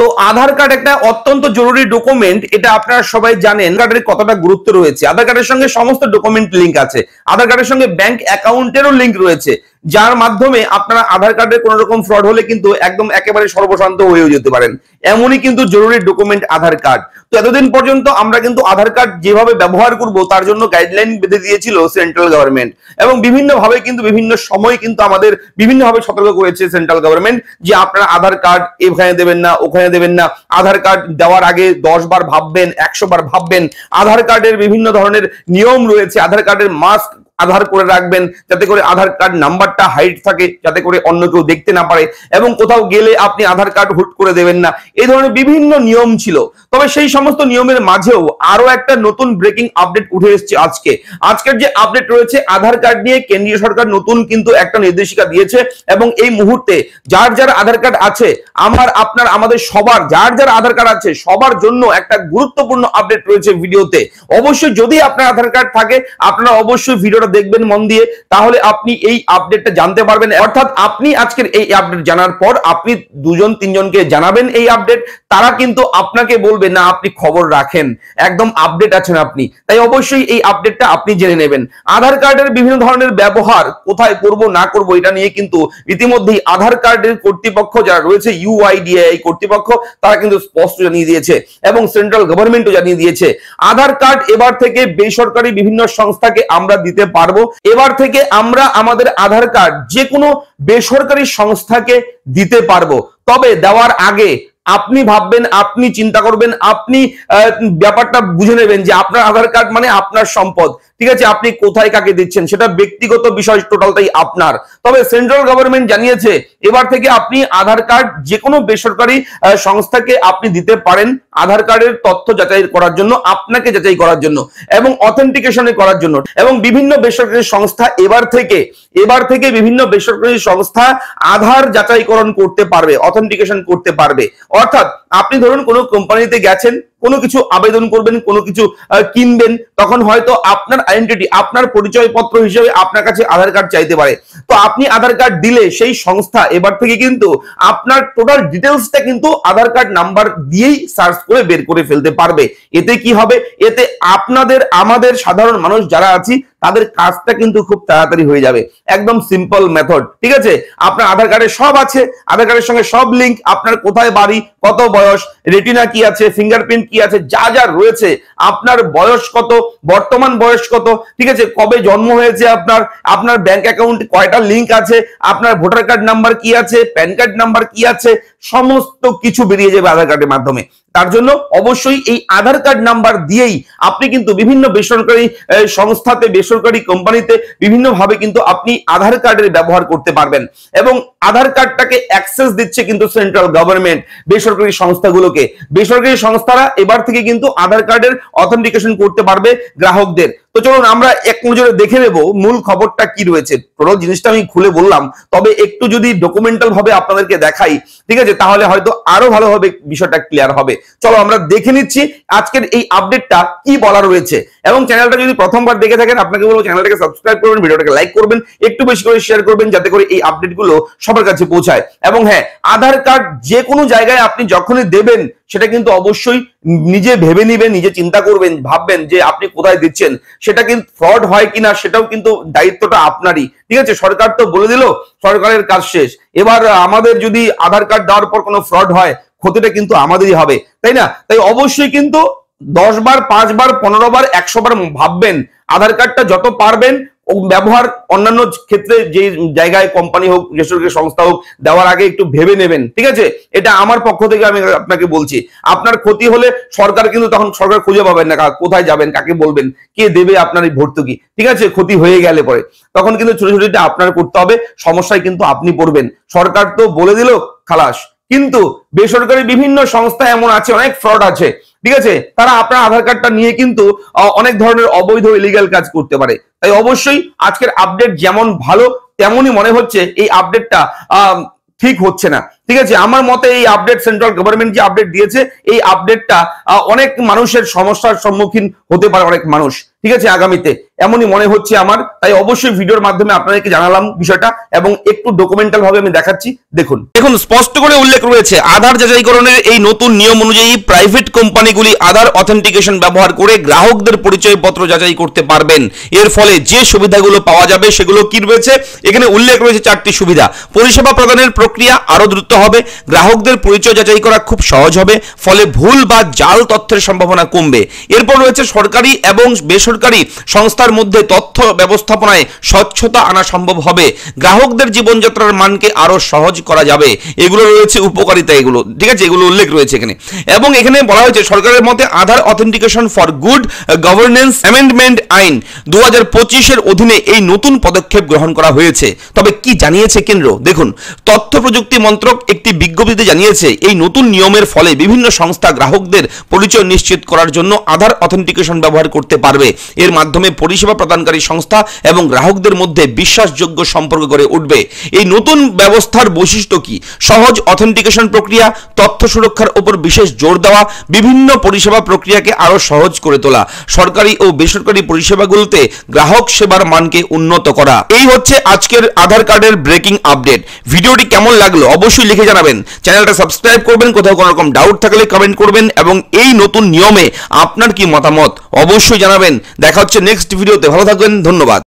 তো আধার কার্ড একটা অত্যন্ত জরুরি ডকুমেন্ট, এটা আপনারা সবাই জানেন। কার্ডের কতটা গুরুত্ব রয়েছে। আধার কার্ডের সঙ্গে সমস্ত ডকুমেন্ট লিংক আছে। আধার কার্ডের সঙ্গে ব্যাংক অ্যাকাউন্টেরও লিংক রয়েছে, যার মাধ্যমে আপনারা আধার কার্ডের কোনো রকম ফ্রড হলে কিন্তু একদম একেবারে সর্বশান্ত হয়ে যেতে পারেন। এমনই কিন্তু জরুরি ডকুমেন্ট আধার কার্ড। তো এতদিন পর্যন্ত আমরা কিন্তু আধার কার্ড যেভাবে ব্যবহার করব তার জন্য গাইডলাইন বেঁধে দিয়েছিল সেন্ট্রাল গভর্নমেন্ট, এবং বিভিন্নভাবে কিন্তু বিভিন্ন সময় কিন্তু আমাদের বিভিন্নভাবে সতর্ক করেছে সেন্ট্রাল গভর্নমেন্ট যে আপনারা আধার কার্ড এখানে দেবেন না, ওখানে দেবেন না। আধার কার্ড দেওয়ার আগে 10 বার ভাববেন, 100 বার ভাববেন। আধার কার্ডের বিভিন্ন ধরনের নিয়ম রয়েছে। আধার কার্ডের মাস্ক আধার করে রাখবেন, যাতে করে আধার কার্ড নাম্বারটা হাইড থাকে, যাতে করে অন্য কেউ দেখতে না পারে, এবং কোথাও গেলে আপনি আধার কার্ড হুট করে দেবেন না। এই ধরনের বিভিন্ন নিয়ম ছিল। তবে সেই সমস্ত নিয়মের মাঝেও আরো একটা নতুন ব্রেকিং আপডেট উঠে এসেছে আজকের যে আপডেট রয়েছে আধার কার্ড নিয়ে কেন্দ্রীয় সরকার নতুন কিন্তু একটা নির্দেশিকা দিয়েছে, এবং এই মুহূর্তে যার যার আধার কার্ড আছে, আপনার আমাদের সবার যার যার আধার কার্ড আছে সবার জন্য একটা গুরুত্বপূর্ণ আপডেট রয়েছে ভিডিওতে। অবশ্যই যদি আপনার আধার কার্ড থাকে আপনারা অবশ্যই ভিডিওটা দেখবেন মন দিয়ে, তাহলে আপনি এই আপডেটটা জানতে পারবেন। অর্থাৎ আপনি আজকের এই আপডেট জানার পর আপনি 2-3 জনকে জানাবেন এই আপডেট, তারা কিন্তু আপনাকে বলবে না আপনি খবর রাখেন, একদম আপডেট আছেন আপনি। তাই অবশ্যই এই আপডেটটা আপনি জেনে নেবেন। আধার কার্ডের বিভিন্ন ধরনের ব্যবহার কোথায় করব না করব এটা নিয়ে কিন্তু ইতিমধ্যেই আধার কার্ডের কর্তৃপক্ষ যারা রয়েছে ইউআইডিএআই কর্তৃপক্ষ, তারা কিন্তু স্পষ্ট জানিয়ে দিয়েছে, এবং সেন্ট্রাল গভর্নমেন্টও জানিয়ে দিয়েছে আধার কার্ড এবার থেকে বেসরকারি বিভিন্ন সংস্থাকে আমরা দিতে পারবো। এবার থেকে আমরা আমাদের আধার কার্ড যে কোনো বেসরকারি সংস্থাকে দিতে পারবো। তবে দেওয়ার আগে আপনি ভাববেন, আপনি চিন্তা করবেন, আপনি ব্যাপারটা বুঝে নেবেন যে আপনার আধার কার্ড মানে আপনার সম্পদ। ঠিক আছে, আপনি কোথায় কাকে দিচ্ছেন সেটা ব্যক্তিগত বিষয়, টোটালটাই আপনার। তবে সেন্ট্রাল গভর্নমেন্ট জানিয়েছে এবার থেকে আপনি আধার কার্ড যে কোনো বেসরকারি সংস্থাকে আপনি দিতে পারেন আধার কার্ডের তথ্য যাচাই করার জন্য, আপনাকে যাচাই করার জন্য এবং অথেন্টিকেশনে করার জন্য। এবং বিভিন্ন বেসরকারি সংস্থা এবার থেকে বিভিন্ন বেসরকারি সংস্থা আধার যাচাইকরণ করতে পারবে, অথেন্টিকেশন করতে পারবে। অর্থাৎ আপনি ধরুন কোনো কোম্পানিতে গেছেন, কোনো কিছু আবেদন করবেন, কোনো কিছু কিনবেন, তখন হয়তো আপনার আইডেন্টিটি, আপনার পরিচয়পত্র হিসেবে আপনার কাছে আধার কার্ড চাইতে পারে। তো আপনি আধার কার্ড দিলে সেই সংস্থা এবার থেকে কিন্তু আপনার টোটাল ডিটেলসটা কিন্তু আধার কার্ড নাম্বার দিয়েই সার্চ করে বের করে ফেলতে পারবে। এতে কি হবে? এতে আপনাদের আমাদের সাধারণ মানুষ যারা আছি তাদের কাজটা কিন্তু খুব তাড়াতাড়ি হয়ে যাবে। একদম সিম্পল মেথড। ঠিক আছে, আপনার আধার কার্ডে সব আছে, আধার কার্ডের সঙ্গে সব লিংক, আপনার কোথায় বাড়ি, কত বয়স, রেটিনা কি আছে, ফিঙ্গারপ্রিন্ট কি আছে, যা যা রয়েছে, আপনার বয়স কত, বর্তমান বয়স কত, ঠিক আছে, কবে জন্ম হয়েছে আপনার ব্যাংক অ্যাকাউন্ট কয়টা লিংক আছে, আপনার ভোটার কার্ড নাম্বার কি আছে, প্যান কার্ড নাম্বার কি আছে, সমস্ত কিছু বেরিয়ে যাবে আধার কার্ডের মাধ্যমে। তার জন্য অবশ্যই এই আধার কার্ড নাম্বার দিয়েই আপনি কিন্তু বিভিন্ন বেসরকারি সংস্থাতে, বেসরকারি কোম্পানিতে বিভিন্নভাবে কিন্তু আপনি আধার কার্ডের ব্যবহার করতে পারবেন। এবং আধার কার্ডটাকে অ্যাক্সেস দিচ্ছে কিন্তু সেন্ট্রাল গভর্নমেন্ট বেসরকারি সংস্থাগুলোকে। বেসরকারি সংস্থারা এবার থেকে কিন্তু আধার কার্ডের অথেন্টিকেশন করতে পারবে গ্রাহকদের। তো চলুন আমরা এক নজরে দেখে নেব মূল খবরটা কি রয়েছে। টোটাল জিনিসটা আমি খুলে বললাম, তবে একটু যদি ডকুমেন্টাল ভাবে আপনাদেরকে দেখাই, ঠিক আছে, তাহলে হয়তো আরো ভালোভাবে বিষয়টা ক্লিয়ার হবে। চলো আমরা দেখে নিচ্ছি আজকের এই আপডেটটা কি বলা রয়েছে। এবং চ্যানেলটা যদি প্রথমবার দেখে থাকেন আপনাকে বলবো চ্যানেলটাকে সাবস্ক্রাইব করবেন, ভিডিওটাকে লাইক করবেন, একটু বেশি করে শেয়ার করবেন, যাতে করে এই আপডেটগুলো সবার কাছে পৌঁছায়। এবং হ্যাঁ, আধার কার্ড যে কোনো জায়গায় আপনি যখনই দেবেন সেটা কিন্তু অবশ্যই নিজে ভেবে নিবেন, নিজে চিন্তা করবেন, ভাববেন যে আপনি কোথায় দিচ্ছেন, সেটা কিন্তু ফ্রড হয় কিনা সেটাও কিন্তু দায়িত্বটা আপনারই। ঠিক আছে, সরকার তো বলে দিল, সরকারের কাজ শেষ। এবার আমাদের যদি আধার কার্ড দেওয়ার পর কোনো ফ্রড হয়, ক্ষতিটা কিন্তু আমাদেরই হবে, তাই না? তাই অবশ্যই কিন্তু 10 বার, 5 বার, 15 বার, 100 বার ভাববেন। আধার কার্ডটা যত পারবেন ব্যবহার অন্যান্য ক্ষেত্রে যে জায়গায় কোম্পানি হোক, বেসরকারি সংস্থা হোক, দেওয়ার আগে একটু ভেবে নেবেন। ঠিক আছে, এটা আমার পক্ষ থেকে আমি আপনাকে বলছি। আপনার ক্ষতি হলে সরকার কিন্তু তখন সরকার খুঁজে পাবেন না, কোথায় যাবেন, কাকে বলবেন, কে দেবে আপনার এই ভর্তুকি। ঠিক আছে, ক্ষতি হয়ে গেলে পরে তখন কিন্তু ছোট ছোটটা আপনার করতে হবে, সমস্যায় কিন্তু আপনি পড়বেন। সরকার তো বলে দিল খালাস, কিন্তু বেসরকারি বিভিন্ন সংস্থা এমন আছে, অনেক ফ্রড আছে। ঠিক আছে, তারা আপনার আধার কার্ডটা নিয়ে কিন্তু অনেক ধরনের অবৈধ ইলিগাল কাজ করতে পারে। তাই অবশ্যই আজকের আপডেট যেমন ভালো, তেমনই মনে হচ্ছে এই আপডেটটা ঠিক হচ্ছে না। ঠিক আছে, আমার মতে এই আপডেট সেন্ট্রাল গভর্নমেন্ট যে আপডেট দিয়েছে, এই আপডেটটা অনেক মানুষের সমস্যার সম্মুখীন হতে পারে অনেক মানুষ। ঠিক আছে, আগামীতে এমনই মনে হচ্ছে আমার, তাই অবশ্যই ভিডিওর মাধ্যমে আপনাদেরকে জানালাম বিষয়টা এবং একটু ডকুমেন্টাল ভাবে আমি দেখাচ্ছি। দেখুন স্পষ্ট করে উল্লেখ রয়েছে আধার যাচাইকরণের এই নতুন নিয়ম অনুযায়ী প্রাইভেট কোম্পানিগুলি আধার অথেন্টিকেশন ব্যবহার করে গ্রাহকদের পরিচয়পত্র যাচাই করতে পারবেন। এর ফলে যে সুবিধাগুলো পাওয়া যাবে সেগুলো কি রয়েছে, এখানে উল্লেখ রয়েছে 4টি সুবিধা। পরিষেবা প্রদানের প্রক্রিয়া আরো দ্রুত হবে, গ্রাহকদের পরিচয় যাচাই করা খুব সহজ হবে, ফলে ভুল বা জাল তথ্যের সম্ভাবনা কমবে। এরপর রয়েছে সরকারি এবং বেসরকারি সংস্থার মধ্যে তথ্য ব্যবস্থাপনায় স্বচ্ছতা আনা সম্ভব হবে, গ্রাহকদের জীবনযাত্রার মানকে আরো সহজ করা যাবে। এগুলো রয়েছে উপকারিতা, এগুলো ঠিক আছে, এগুলো উল্লেখ রয়েছে এখানে। এবং এখানে বলা হয়েছে সরকারের মতে Aadhaar authentication for good governance amendment আইন 2025 এর অধীনে এই নতুন পদক্ষেপ গ্রহণ করা হয়েছে। তবে কি জানিয়েছে কেন্দ্র, দেখুন তথ্য প্রযুক্তি মন্ত্রক একটি বিজ্ঞপ্তিতে জানিয়েছে এই নতুন নিয়মের ফলে বিভিন্ন সংস্থা গ্রাহকদের পরিচয় নিশ্চিত করার জন্য আধার অথেন্টিকেশন ব্যবহার করতে পারবে। এর মাধ্যমে পরিষেবা প্রদানকারী সংস্থা এবং গ্রাহকদের মধ্যে বিশ্বাসযোগ্য সম্পর্ক গড়ে উঠবে। এই নতুন ব্যবস্থার বৈশিষ্ট্য কি? সহজ অথেন্টিকেশন প্রক্রিয়া, তথ্য সুরক্ষার উপর বিশেষ জোর দেওয়া, বিভিন্ন পরিষেবা প্রক্রিয়াকে আরো সহজ করে তোলা, সরকারি ও বেসরকারি পরিষেবাগুলোতে গ্রাহক সেবার মানকে উন্নত করা। এই হচ্ছে আজকের আধার কার্ডের ব্রেকিং আপডেট। ভিডিওটি কেমন লাগলো অবশ্যই লিখে জানাবেন। চ্যানেলটা সাবস্ক্রাইব করবেন, কোথাও কোনো রকম ডাউট থাকলে কমেন্ট করবেন এবং এই নতুন নিয়মে আপনার কি মতামত অবশ্যই জানাবেন। দেখা হচ্ছে নেক্সট ভিডিওতে, ভালো থাকবেন, ধন্যবাদ।